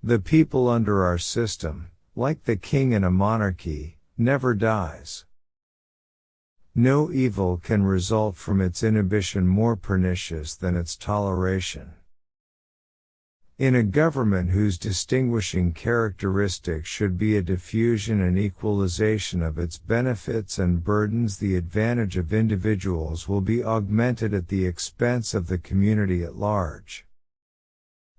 The people under our system, like the king in a monarchy, never dies. No evil can result from its inhibition more pernicious than its toleration. In a government whose distinguishing characteristic should be a diffusion and equalization of its benefits and burdens, the advantage of individuals will be augmented at the expense of the community at large.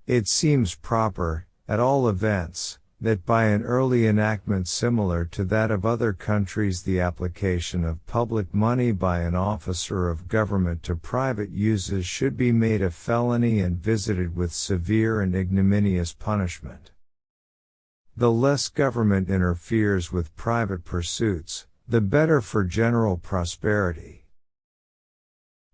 It seems proper, at all events, that by an early enactment similar to that of other countries, the application of public money by an officer of government to private uses should be made a felony and visited with severe and ignominious punishment. The less government interferes with private pursuits, the better for general prosperity.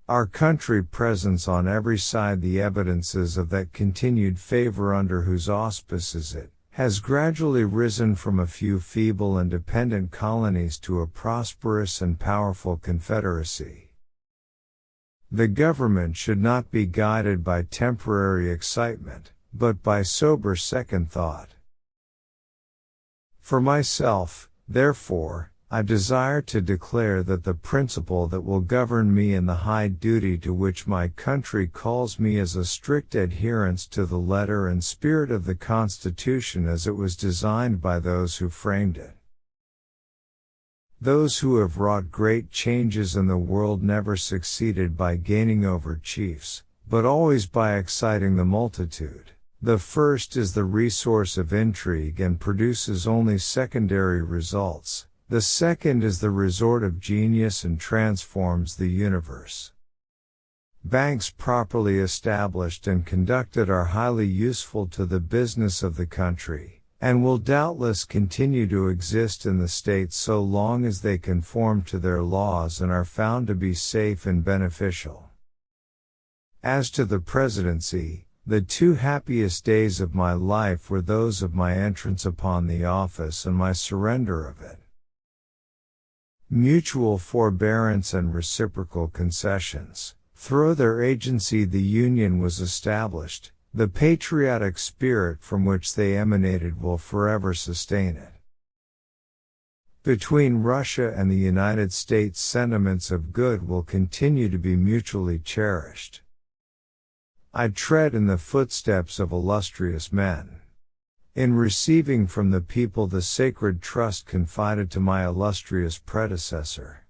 Our country presents on every side the evidences of that continued favor under whose auspices it has gradually risen from a few feeble and dependent colonies to a prosperous and powerful confederacy. The government should not be guided by temporary excitement, but by sober second thought. For myself, therefore, I desire to declare that the principle that will govern me in the high duty to which my country calls me is a strict adherence to the letter and spirit of the Constitution as it was designed by those who framed it. Those who have wrought great changes in the world never succeeded by gaining over chiefs, but always by exciting the multitude. The first is the resource of intrigue and produces only secondary results. The second is the resort of genius and transforms the universe. Banks properly established and conducted are highly useful to the business of the country, and will doubtless continue to exist in the state so long as they conform to their laws and are found to be safe and beneficial. As to the presidency, the two happiest days of my life were those of my entrance upon the office and my surrender of it. Mutual forbearance and reciprocal concessions, through their agency the Union was established, the patriotic spirit from which they emanated will forever sustain it. Between Russia and the United States sentiments of good will continue to be mutually cherished. I tread in the footsteps of illustrious men. In receiving from the people the sacred trust confided to my illustrious predecessor.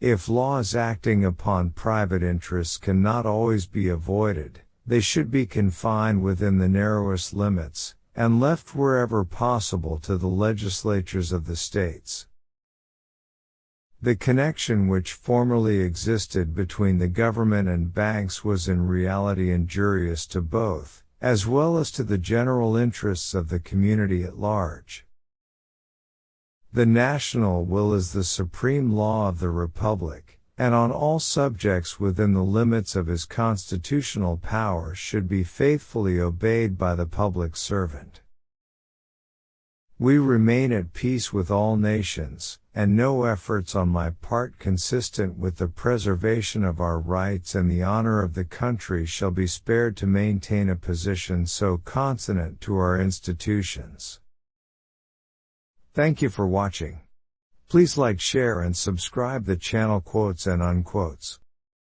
If laws acting upon private interests cannot always be avoided, they should be confined within the narrowest limits, and left wherever possible to the legislatures of the states. The connection which formerly existed between the government and banks was in reality injurious to both, as well as to the general interests of the community at large. The national will is the supreme law of the Republic, and on all subjects within the limits of his constitutional power should be faithfully obeyed by the public servant. We remain at peace with all nations, and no efforts on my part consistent with the preservation of our rights and the honor of the country shall be spared to maintain a position so consonant to our institutions. Thank you for watching. Please like, share and subscribe the channel Quotes and Unquotes.